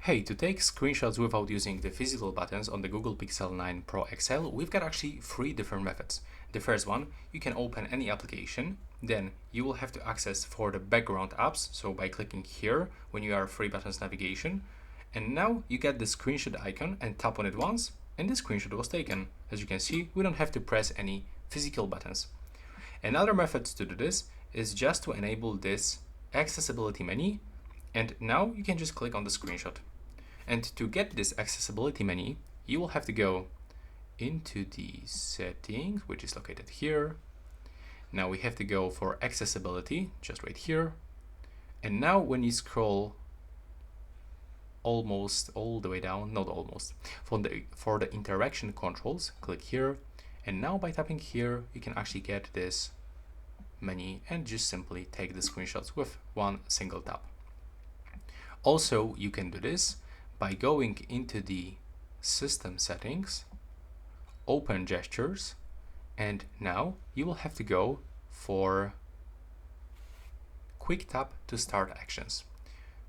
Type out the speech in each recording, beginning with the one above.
Hey, to take screenshots without using the physical buttons on the Google Pixel 9 Pro XL, we've got actually three different methods. The first one, you can open any application, then you will have to access for the background apps, so by clicking here when you are three buttons navigation, and now you get the screenshot icon and tap on it once, and the screenshot was taken. As you can see, we don't have to press any physical buttons. Another method to do this is just to enable this accessibility menu, and now you can just click on the screenshot. And to get this accessibility menu, you will have to go into the settings, which is located here. Now we have to go for accessibility, just right here. And now when you scroll almost all the way down, not almost, for the interaction controls, click here. And now by tapping here, you can actually get this menu and just simply take the screenshots with one single tap. Also, you can do this by going into the system settings, open gestures, and now you will have to go for quick tap to start actions.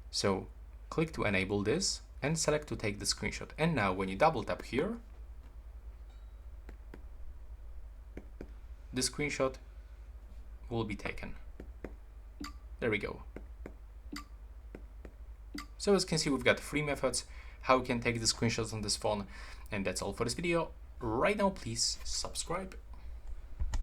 So click to enable this and select to take the screenshot. And now when you double tap here, the screenshot will be taken. There we go. So as you can see, we've got three methods how you can take the screenshots on this phone, and that's all for this video. Right now, please subscribe